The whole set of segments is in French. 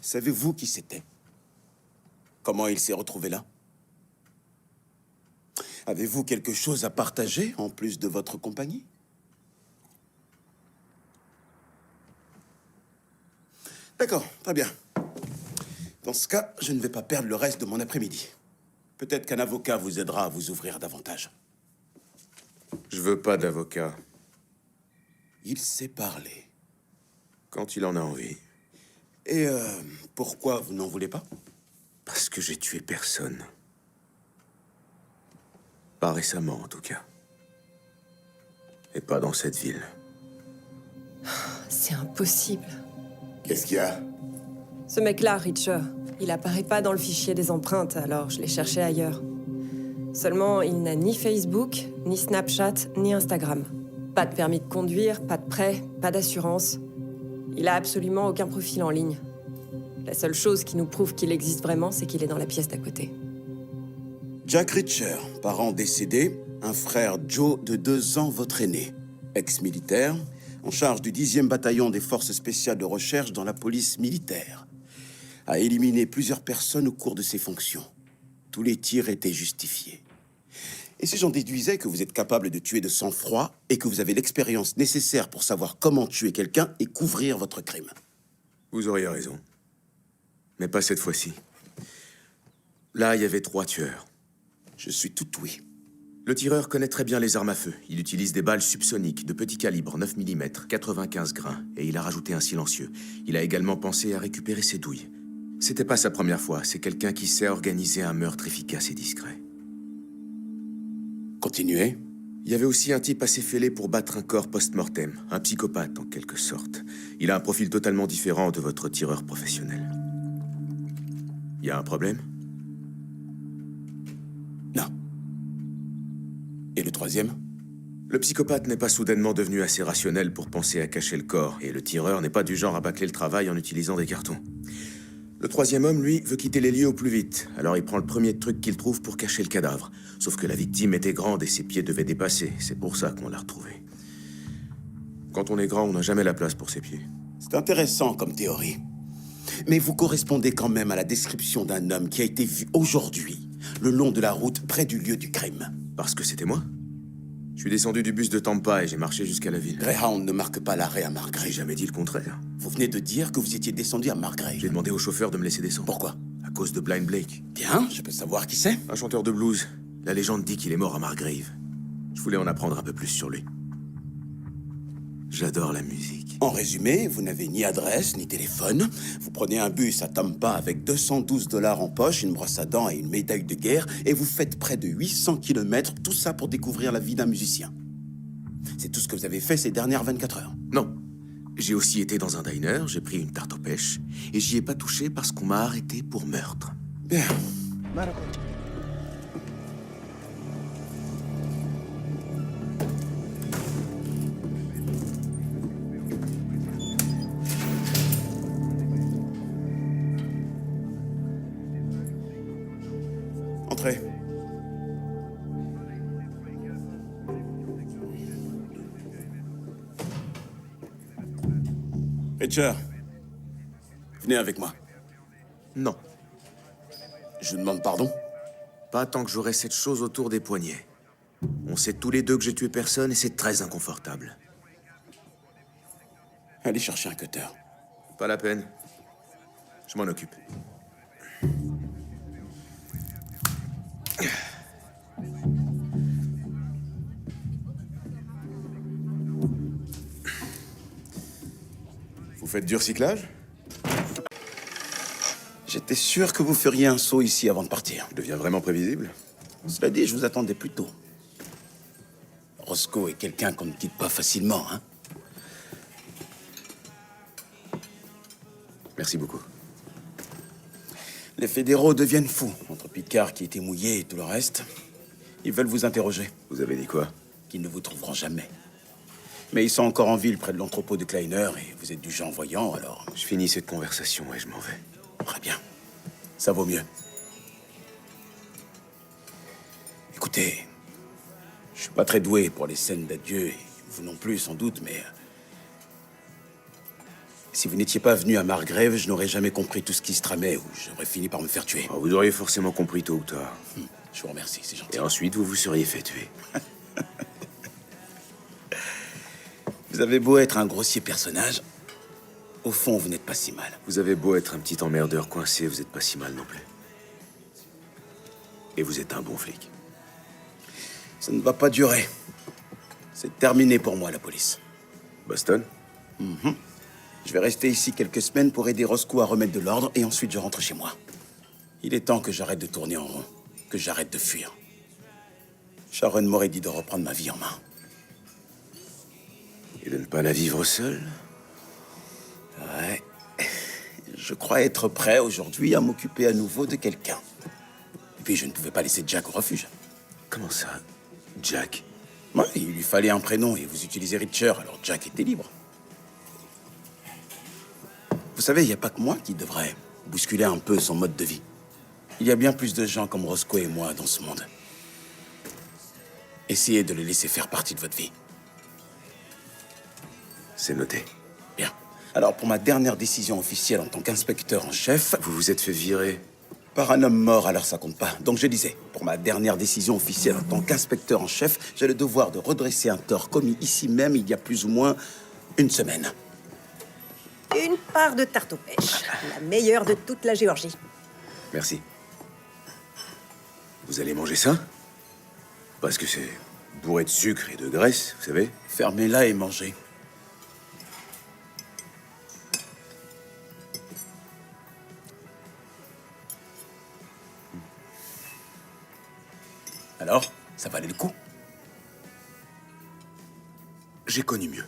Savez-vous qui c'était? Comment il s'est retrouvé là? Avez-vous quelque chose à partager en plus de votre compagnie? D'accord, très bien. Dans ce cas, je ne vais pas perdre le reste de mon après-midi. Peut-être qu'un avocat vous aidera à vous ouvrir davantage. Je veux pas d'avocat. Il sait parler. Quand il en a envie. Et pourquoi vous n'en voulez pas? Parce que j'ai tué personne. Pas récemment, en tout cas. Et pas dans cette ville. C'est impossible. Qu'est-ce qu'il y a? Ce mec-là, Reacher, il apparaît pas dans le fichier des empreintes, alors je l'ai cherché ailleurs. Seulement, il n'a ni Facebook, ni Snapchat, ni Instagram. Pas de permis de conduire, pas de prêt, pas d'assurance. Il a absolument aucun profil en ligne. La seule chose qui nous prouve qu'il existe vraiment, c'est qu'il est dans la pièce d'à côté. Jack Reacher, parent décédé, un frère Joe de 2 ans, votre aîné, ex-militaire, en charge du 10e bataillon des forces spéciales de recherche dans la police militaire, a éliminé plusieurs personnes au cours de ses fonctions. Tous les tirs étaient justifiés. Et si j'en déduisais que vous êtes capable de tuer de sang-froid et que vous avez l'expérience nécessaire pour savoir comment tuer quelqu'un et couvrir votre crime? Vous auriez raison. Mais pas cette fois-ci. Là, il y avait 3 tueurs. Je suis tout oui. Le tireur connaît très bien les armes à feu. Il utilise des balles subsoniques de petit calibre, 9 mm, 95 grains, et il a rajouté un silencieux. Il a également pensé à récupérer ses douilles. C'était pas sa première fois, c'est quelqu'un qui sait organiser un meurtre efficace et discret. Continuez. Il y avait aussi un type assez fêlé pour battre un corps post-mortem, un psychopathe en quelque sorte. Il a un profil totalement différent de votre tireur professionnel. Il y a un problème? Non. Et le 3e? Le psychopathe n'est pas soudainement devenu assez rationnel pour penser à cacher le corps, et le tireur n'est pas du genre à bâcler le travail en utilisant des cartons. Le 3e homme, lui, veut quitter les lieux au plus vite, alors il prend le premier truc qu'il trouve pour cacher le cadavre. Sauf que la victime était grande et ses pieds devaient dépasser, c'est pour ça qu'on l'a retrouvé. Quand on est grand, on n'a jamais la place pour ses pieds. C'est intéressant comme théorie. Mais vous correspondez quand même à la description d'un homme qui a été vu aujourd'hui, le long de la route près du lieu du crime. Parce que c'était moi. Je suis descendu du bus de Tampa et j'ai marché jusqu'à la ville. Greyhound ne marque pas l'arrêt à J'ai Margrave. jamais dit le contraire. Vous venez de dire que vous étiez descendu à Margrave. J'ai demandé au chauffeur de me laisser descendre. Pourquoi? À cause de Blind Blake. Bien, je peux savoir qui c'est? Un chanteur de blues. La légende dit qu'il est mort à Margrave. Je voulais en apprendre un peu plus sur lui. J'adore la musique. En résumé, vous n'avez ni adresse, ni téléphone. Vous prenez un bus à Tampa avec 212 $ en poche, une brosse à dents et une médaille de guerre, et vous faites près de 800 km, tout ça pour découvrir la vie d'un musicien. C'est tout ce que vous avez fait ces dernières 24 heures. Non. J'ai aussi été dans un diner, j'ai pris une tarte aux pêches, et j'y ai pas touché parce qu'on m'a arrêté pour meurtre. Bien. Entrez. Reacher, venez avec moi. Non. Je vous demande pardon. Pas tant que j'aurai cette chose autour des poignets. On sait tous les deux que j'ai tué personne et c'est très inconfortable. Allez chercher un cutter. Pas la peine. Je m'en occupe. Vous faites du recyclage? J'étais sûr que vous feriez un saut ici avant de partir. Je deviens vraiment prévisible. Cela dit, je vous attendais plus tôt. Roscoe est quelqu'un qu'on ne quitte pas facilement, hein? Merci beaucoup. Les fédéraux deviennent fous, entre Picard qui était mouillé et tout le reste. Ils veulent vous interroger, Vous avez dit quoi? qu'ils ne vous trouveront jamais. Mais ils sont encore en ville, près de l'entrepôt de Kleiner, et vous êtes du genre voyant, alors... Je finis cette conversation et je m'en vais. Très bien. Ça vaut mieux. Écoutez, je suis pas très doué pour les scènes d'adieu, et vous non plus, sans doute, mais... Si vous n'étiez pas venu à Margrave, je n'aurais jamais compris tout ce qui se tramait, ou j'aurais fini par me faire tuer. Oh, vous auriez forcément compris tôt ou tard. Je vous remercie, c'est gentil. Et ensuite, vous vous seriez fait tuer. Vous avez beau être un grossier personnage, au fond, vous n'êtes pas si mal. Vous avez beau être un petit emmerdeur coincé, vous êtes pas si mal non plus. Et vous êtes un bon flic. Ça ne va pas durer. C'est terminé pour moi, la police. Boston? Je vais rester ici quelques semaines pour aider Roscoe à remettre de l'ordre, et ensuite je rentre chez moi. Il est temps que j'arrête de tourner en rond, que j'arrête de fuir. Sharon m'aurait dit de reprendre ma vie en main. Et de ne pas la vivre seule? Ouais. Je crois être prêt aujourd'hui à m'occuper à nouveau de quelqu'un. Et puis je ne pouvais pas laisser Jack au refuge. Comment ça, Jack? Ouais, il lui fallait un prénom et vous utilisez Richer, alors Jack était libre. Vous savez, il n'y a pas que moi qui devrais bousculer un peu son mode de vie. Il y a bien plus de gens comme Roscoe et moi dans ce monde. Essayez de les laisser faire partie de votre vie. C'est noté. Bien. Alors, pour ma dernière décision officielle en tant qu'inspecteur en chef, Vous vous êtes fait virer. par un homme mort, alors ça compte pas. Donc je disais, pour ma dernière décision officielle en tant qu'inspecteur en chef, j'ai le devoir de redresser un tort commis ici même il y a plus ou moins une semaine. Une part de tarte aux pêches, la meilleure de toute la Géorgie. Merci. Vous allez manger ça? Parce que c'est bourré de sucre et de graisse, vous savez? Fermez-la et mangez. Alors, ça valait le coup? J'ai connu mieux.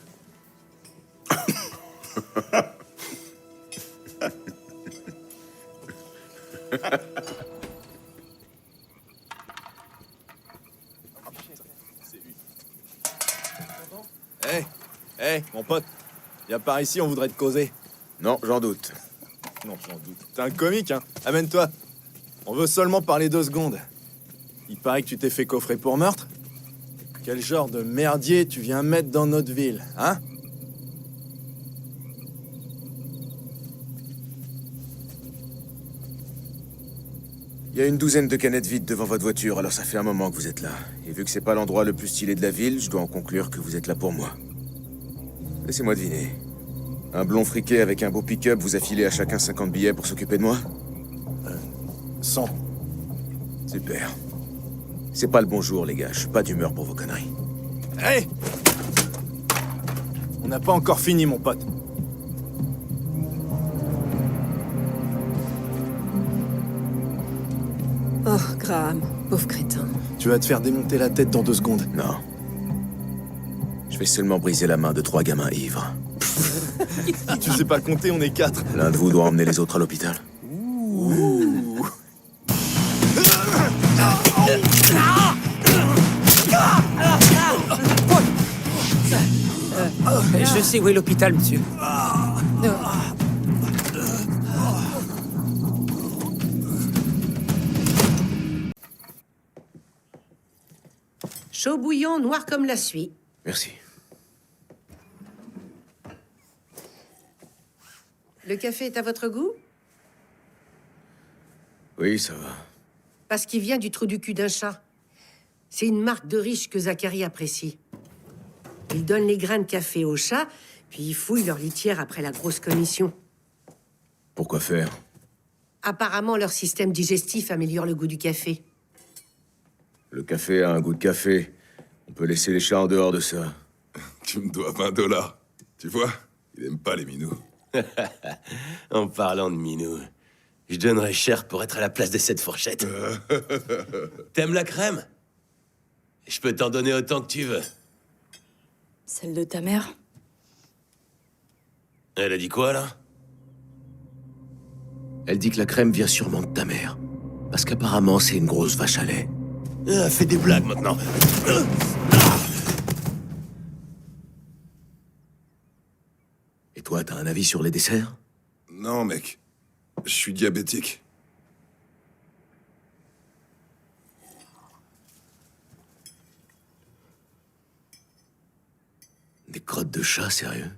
Hé, mon pote, viens par ici, on voudrait te causer. Non, j'en doute. Non, j'en doute. T'es un comique, hein? Amène-toi. On veut seulement parler 2 secondes. Il paraît que tu t'es fait coffrer pour meurtre. Quel genre de merdier tu viens mettre dans notre ville, hein? Il y a une douzaine de canettes vides devant votre voiture, alors ça fait un moment que vous êtes là. Et vu que c'est pas l'endroit le plus stylé de la ville, je dois en conclure que vous êtes là pour moi. Laissez-moi deviner. Un blond friqué avec un beau pick-up vous a filé à chacun 50 billets pour s'occuper de moi? 100. Super. C'est pas le bonjour, les gars. Je suis pas d'humeur pour vos conneries. Hé! On n'a pas encore fini, mon pote. Oh, Graham, pauvre crétin. Tu vas te faire démonter la tête dans 2 secondes. Non. Je vais seulement briser la main de 3 gamins ivres. Tu sais pas compter, on est 4. L'un de vous doit emmener les autres à l'hôpital. Je sais où est l'hôpital, monsieur. Chaud bouillant, noir comme la suie. Merci. Le café est à votre goût? Oui, ça va. Parce qu'il vient du trou du cul d'un chat. C'est une marque de riche que Zachary apprécie. Ils donnent les grains de café aux chats, puis ils fouillent leur litière après la grosse commission. Pourquoi faire? Apparemment, leur système digestif améliore le goût du café. Le café a un goût de café. On peut laisser les chats en dehors de ça. Tu me dois 20 $. Tu vois, il aime pas les minous. En parlant de minou, je donnerais cher pour être à la place de cette fourchette. T'aimes la crème? Je peux t'en donner autant que tu veux. Celle de ta mère? Elle a dit quoi, là? Elle dit que la crème vient sûrement de ta mère. Parce qu'apparemment, c'est une grosse vache à lait. Ah, fais des blagues, maintenant. Et toi, t'as un avis sur les desserts? Non, mec. Je suis diabétique. Des crottes de chat, sérieux?